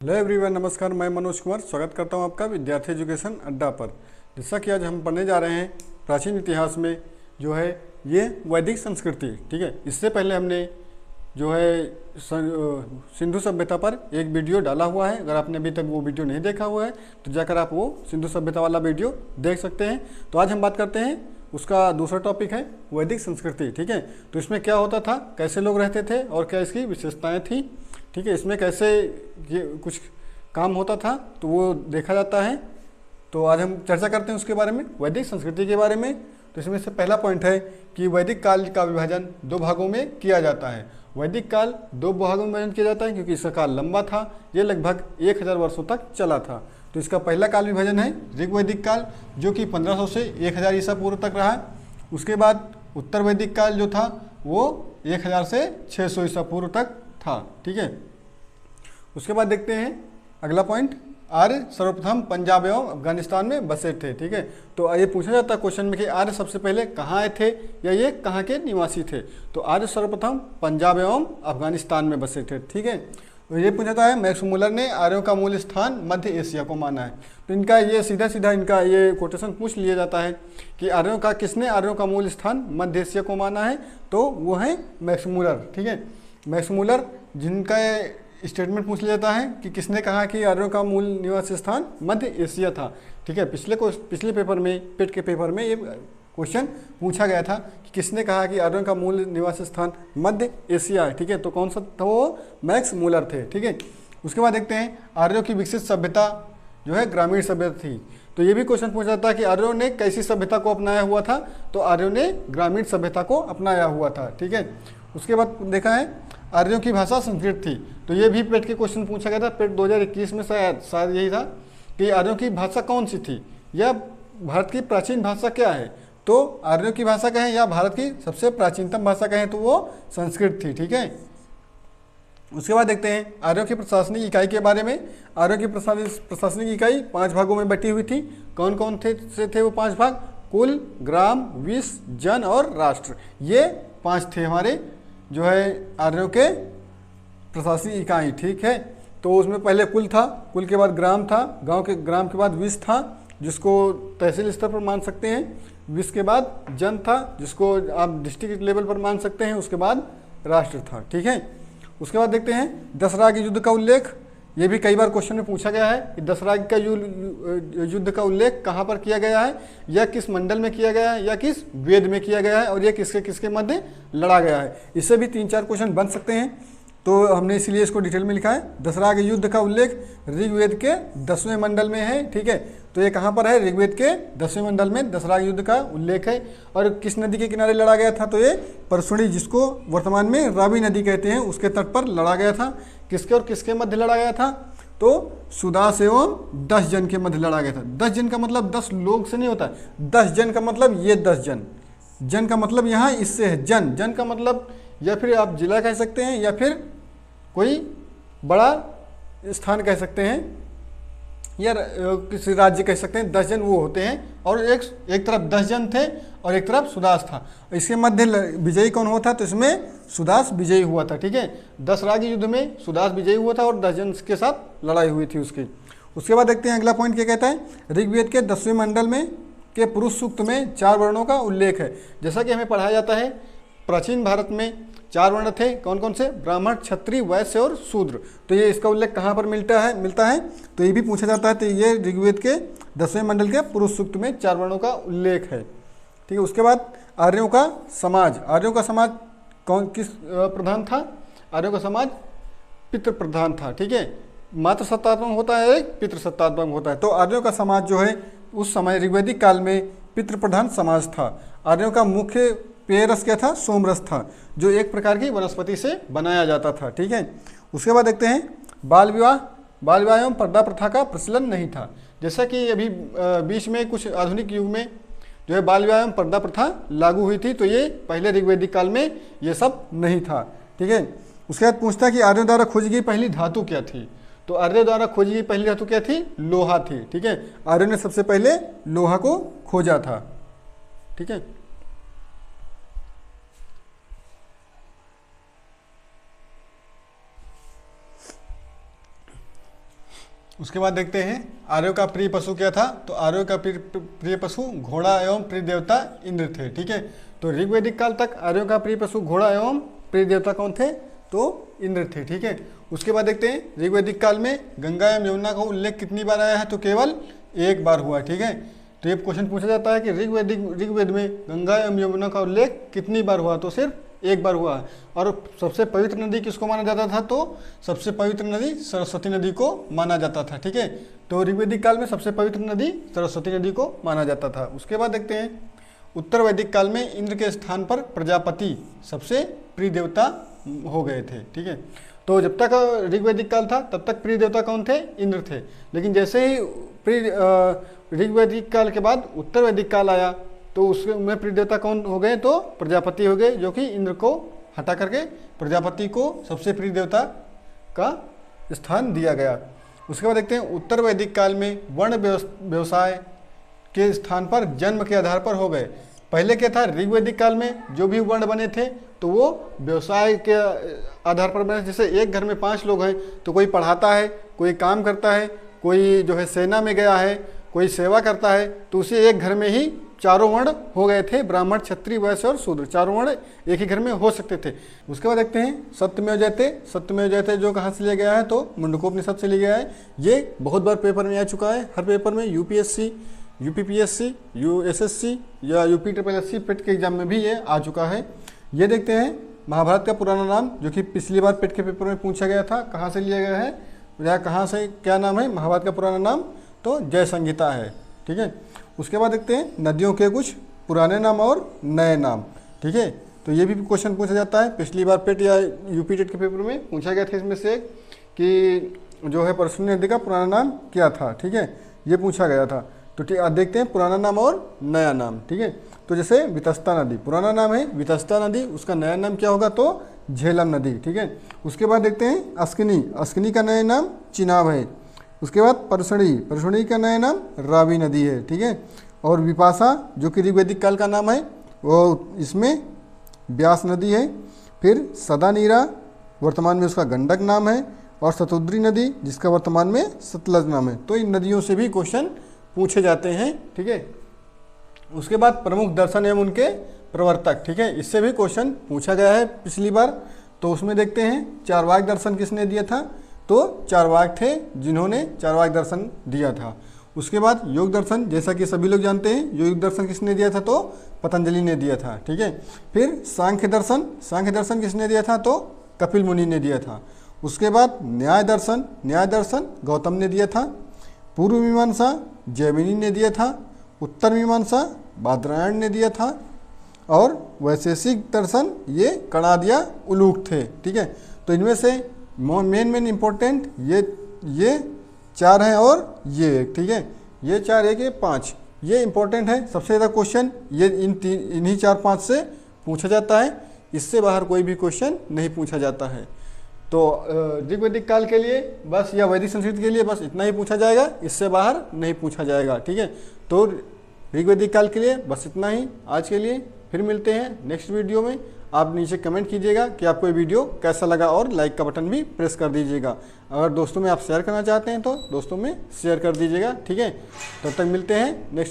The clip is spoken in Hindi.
हेलो एवरीवन, नमस्कार। मैं मनोज कुमार स्वागत करता हूं आपका विद्यार्थी एजुकेशन अड्डा पर। जैसा कि आज हम पढ़ने जा रहे हैं प्राचीन इतिहास में जो है ये वैदिक संस्कृति। ठीक है, इससे पहले हमने जो है सिंधु सभ्यता पर एक वीडियो डाला हुआ है। अगर आपने अभी तक वो वीडियो नहीं देखा हुआ है तो जाकर आप वो सिंधु सभ्यता वाला वीडियो देख सकते हैं। तो आज हम बात करते हैं, उसका दूसरा टॉपिक है वैदिक संस्कृति। ठीक है, तो इसमें क्या होता था, कैसे लोग रहते थे और क्या इसकी विशेषताएँ थी। ठीक है, इसमें कैसे ये कुछ काम होता था तो वो देखा जाता है। तो आज हम चर्चा करते हैं उसके बारे में, वैदिक संस्कृति के बारे में। तो इसमें से पहला पॉइंट है कि वैदिक काल का विभाजन दो भागों में किया जाता है। वैदिक काल दो भागों में विभाजन किया जाता है क्योंकि इसका काल लंबा था, ये लगभग 1000 वर्षों तक चला था। तो इसका पहला काल विभाजन है ऋग्वैदिक काल, जो कि 1500 से 1000 ईसा पूर्व तक रहा। उसके बाद उत्तर वैदिक काल जो था वो 1000 से 600 ईसा पूर्व तक था। ठीक है, उसके बाद देखते हैं अगला पॉइंट, आर्य सर्वप्रथम पंजाब एवं अफगानिस्तान में बसे थे। ठीक है, तो ये पूछा जाता है क्वेश्चन में कि आर्य सबसे पहले कहाँ आए थे या ये कहाँ के निवासी थे। तो आर्य सर्वप्रथम पंजाब एवं अफगानिस्तान में बसे थे। ठीक है, तो ये पूछा जाता है मैक्स मुलर ने आर्यों का मूल स्थान मध्य एशिया को माना है। तो इनका ये सीधा सीधा इनका ये कोटेशन पूछ लिया जाता है कि किसने आर्यों का मूल स्थान मध्य एशिया को माना है, तो वो है मैक्स मुलर। ठीक है, मैक्स मुलर जिनका स्टेटमेंट पूछ लिया जाता है कि किसने कहा कि आर्यों का मूल निवास स्थान मध्य एशिया था। ठीक है, पिछले पेपर में, पेट के पेपर में ये क्वेश्चन पूछा गया था कि किसने कहा कि आर्यों का मूल निवास स्थान मध्य एशिया है। ठीक है, तो कौन सा था, वो मैक्स मुलर थे। ठीक है, उसके बाद देखते हैं आर्यों की विकसित सभ्यता जो है ग्रामीण सभ्यता थी। तो ये भी क्वेश्चन पूछा जाता है कि आर्यों ने कैसी सभ्यता को अपनाया हुआ था, तो आर्यों ने ग्रामीण सभ्यता को अपनाया हुआ था। ठीक है, उसके बाद देखा है आर्यों की भाषा संस्कृत थी। तो ये भी पेट के क्वेश्चन पूछा गया था, पेट 2021 में शायद यही था कि आर्यों की भाषा कौन सी थी या भारत की प्राचीन भाषा क्या है। तो आर्यों की भाषा कहें या भारत की सबसे प्राचीनतम भाषा कहें तो वो संस्कृत थी। ठीक है, उसके बाद देखते हैं आर्यों की प्रशासनिक इकाई के बारे में। आर्यों की प्रशासनिक इकाई 5 भागों में बटी हुई थी। कौन कौन थे वो 5 भाग? कुल, ग्राम, विष, जन और राष्ट्र। ये 5 थे हमारे जो है आर्यों के प्रशासनिक इकाई। ठीक है, तो उसमें पहले कुल था, कुल के बाद ग्राम था, ग्राम के बाद विष था जिसको तहसील स्तर पर मान सकते हैं, विष के बाद जन था जिसको आप डिस्ट्रिक्ट लेवल पर मान सकते हैं, उसके बाद राष्ट्र था। ठीक है, उसके बाद देखते हैं दसराग युद्ध का उल्लेख। ये भी कई बार क्वेश्चन में पूछा गया है कि दसराग का युद्ध का उल्लेख कहाँ पर किया गया है, या किस मंडल में किया गया है, या किस वेद में किया गया है, और यह किसके किसके मध्य लड़ा गया है। इससे भी 3-4 क्वेश्चन बन सकते हैं, तो हमने इसीलिए इसको डिटेल में लिखा है। दसराग युद्ध का उल्लेख ऋग्वेद के 10वें मंडल में है। ठीक है, तो ये कहाँ पर है? ऋग्वेद के 10वें मंडल में दसराग युद्ध का उल्लेख है। और किस नदी के किनारे लड़ा गया था? तो ये परसुणी, जिसको वर्तमान में रावी नदी कहते हैं, उसके तट पर लड़ा गया था। किसके और किसके मध्य लड़ा गया था? तो सुदास एवं 10 जन के मध्य लड़ा गया था। 10 जन का मतलब 10 लोग से नहीं होता, 10 जन का मतलब ये 10 जन। जन का मतलब यहाँ इससे है, जन का मतलब या फिर आप जिला कह सकते हैं या फिर कोई बड़ा स्थान कह सकते हैं या किसी राज्य कह सकते हैं। 10 जन वो होते हैं, और एक तरफ 10 जन थे और एक तरफ सुदास था। इसके मध्य विजयी कौन हुआ था? तो इसमें सुदास विजयी हुआ था। ठीक है, दसराग युद्ध में सुदास विजयी हुआ था और 10 जन के साथ लड़ाई हुई थी उसकी। उसके बाद देखते हैं अगला पॉइंट क्या कहता है। ऋग्वेद के 10वें मंडल में के पुरुष सूक्त में 4 वर्णों का उल्लेख है। जैसा कि हमें पढ़ाया जाता है, प्राचीन भारत में 4 वर्ण थे। कौन कौन से? ब्राह्मण, क्षत्रिय, वैश्य और शूद्र। तो ये इसका उल्लेख कहाँ पर मिलता है? तो ये भी पूछा जाता है। तो ये ऋग्वेद के 10वें मंडल के पुरुष सूक्त में 4 वर्णों का उल्लेख है। ठीक है, उसके बाद आर्यों का समाज। आर्यों का समाज किस प्रधान था? आर्यों का समाज पितृ प्रधान था। ठीक है, मातृ सत्तात्मक होता है, एक पितृ सत्तात्मक होता है। तो आर्यों का समाज जो है उस समय ऋग्वैदिक काल में पितृ प्रधान समाज था। आर्यों का मुख्य पेय रस क्या था? सोमरस था, जो एक प्रकार की वनस्पति से बनाया जाता था। ठीक है, उसके बाद देखते हैं बाल विवाह एवं पर्दा प्रथा का प्रचलन नहीं था। जैसा कि अभी बीच में कुछ आधुनिक युग में जो है बाल विवाह एवं पर्दा प्रथा लागू हुई थी, तो ये पहले ऋग्वैदिक काल में ये सब नहीं था। ठीक है, उसके बाद पूछता है कि आर्यों द्वारा खोजी गई पहली धातु क्या थी? तो आर्यों द्वारा खोजी गई पहली धातु क्या थी? लोहा थी। ठीक है, आर्यों ने सबसे पहले लोहा को खोजा था। ठीक है, उसके बाद देखते हैं आर्यों का प्रिय पशु क्या था। तो आर्यों का प्रिय पशु घोड़ा एवं प्रिय देवता इंद्र थे। ठीक है, तो ऋग्वैदिक काल तक आर्यों का प्रिय पशु घोड़ा एवं प्रिय देवता कौन थे? तो इंद्र थे। ठीक है, उसके बाद देखते हैं ऋग्वैदिक काल में गंगा एवं यमुना का उल्लेख कितनी बार आया है? तो केवल एक बार हुआ। ठीक है, तो ये क्वेश्चन पूछा जाता है कि ऋग्वेद में गंगा एवं यमुना का उल्लेख कितनी बार हुआ? तो सिर्फ एक बार हुआ है। और सबसे पवित्र नदी किसको माना जाता था? तो सबसे पवित्र नदी सरस्वती नदी को माना जाता था। ठीक है, तो ऋग्वैदिक काल में सबसे पवित्र नदी सरस्वती नदी को माना जाता था। उसके बाद देखते हैं उत्तर वैदिक काल में इंद्र के स्थान पर प्रजापति सबसे प्रिय देवता हो गए थे। ठीक है, तो जब तक ऋग्वैदिक काल था तब तक प्रिय देवता कौन थे? इंद्र थे। लेकिन जैसे ही ऋग्वैदिक काल के बाद उत्तर वैदिक काल आया तो उसमें प्रिय देवता कौन हो गए? तो प्रजापति हो गए, जो कि इंद्र को हटा करके प्रजापति को सबसे प्रिय देवता का स्थान दिया गया। उसके बाद देखते हैं उत्तर वैदिक काल में वर्ण व्यवसाय के स्थान पर जन्म के आधार पर हो गए। पहले क्या था? ऋग्वैदिक काल में जो भी वर्ण बने थे तो वो व्यवसाय के आधार पर बने। जैसे एक घर में 5 लोग हैं तो कोई पढ़ाता है, कोई काम करता है, कोई जो है सेना में गया है, कोई सेवा करता है, तो उसे एक घर में ही चारों वर्ण हो गए थे। ब्राह्मण, क्षत्रिय, वैश्य और शूद्र, चारों वर्ण एक ही घर में हो सकते थे। उसके बाद देखते हैं सत्यमेव जयते। सत्यमेव जयते जो कहाँ से लिया गया है? तो मुंडकोपनिषद से लिया गया है। ये बहुत बार पेपर में आ चुका है। हर पेपर में यूपीएससी, यूपीपीएससी, यूएसएससी या यूपीएससी पेट के एग्जाम में भी ये आ चुका है। ये देखते हैं महाभारत का पुराना नाम, जो कि पिछली बार पेट के पेपर में पूछा गया था, कहाँ से लिया गया है या कहाँ से क्या नाम है महाभारत का पुराना नाम? तो जय संहिता है। ठीक है, उसके बाद देखते हैं नदियों के कुछ पुराने नाम और नए नाम। ठीक है, तो ये भी क्वेश्चन पूछा जाता है। पिछली बार पेट या यूपी टेट के पेपर में पूछा गया था इसमें से कि जो है परसुनी नदी का पुराना नाम क्या था। ठीक है, ये पूछा गया था। तो ठीक, आज देखते हैं पुराना नाम और नया नाम। ठीक है, तो जैसे वितस्ता नदी पुराना नाम है वितस्ता नदी, उसका नया नाम क्या होगा? तो झेलम नदी। ठीक है, उसके बाद देखते हैं अस्किनी। अस्किनी का नया नाम चिनाब है। उसके बाद परसुणी। परसुणी का नया नाम रावी नदी है। ठीक है, और विपाशा जो कि ऋग्वैदिक काल का नाम है वो इसमें व्यास नदी है। फिर सदानीरा वर्तमान में उसका गंडक नाम है, और शतुद्री नदी जिसका वर्तमान में सतलज नाम है। तो इन नदियों से भी क्वेश्चन पूछे जाते हैं। ठीक है, उसके बाद प्रमुख दर्शन एवं उनके प्रवर्तक। ठीक है, इससे भी क्वेश्चन पूछा गया है पिछली बार। तो उसमें देखते हैं चारवाक दर्शन किसने दिया था? तो चारवाक थे जिन्होंने चारवाक दर्शन दिया था। उसके बाद योग दर्शन, जैसा कि सभी लोग जानते हैं, योग दर्शन किसने दिया था? तो पतंजलि ने दिया था। ठीक है, फिर सांख्य दर्शन। सांख्य दर्शन किसने दिया था? तो कपिल मुनि ने दिया था। उसके बाद न्याय दर्शन। न्याय दर्शन गौतम ने दिया था। पूर्व मीमांसा जैमिनी ने दिया था। उत्तर मीमांसा बादरायण ने दिया था। और वैशेषिक दर्शन ये कणादिया उलूक थे। ठीक है, तो इनमें से मेन इंपॉर्टेंट ये 4 हैं और ये एक। ठीक है, ये 4 एक ये 5 ये इंपॉर्टेंट है। सबसे ज़्यादा क्वेश्चन ये इन्हीं 4-5 से पूछा जाता है। इससे बाहर कोई भी क्वेश्चन नहीं पूछा जाता है। तो ऋग्वैदिक काल के लिए बस या वैदिक संस्कृत के लिए बस इतना ही पूछा जाएगा, इससे बाहर नहीं पूछा जाएगा। ठीक है, तो ऋग्वैदिक काल के लिए बस इतना ही आज के लिए। फिर मिलते हैं नेक्स्ट वीडियो में। आप नीचे कमेंट कीजिएगा कि आपको ये वीडियो कैसा लगा और लाइक का बटन भी प्रेस कर दीजिएगा। अगर दोस्तों में आप शेयर करना चाहते हैं तो दोस्तों में शेयर कर दीजिएगा। ठीक है, तब तक मिलते हैं नेक्स्ट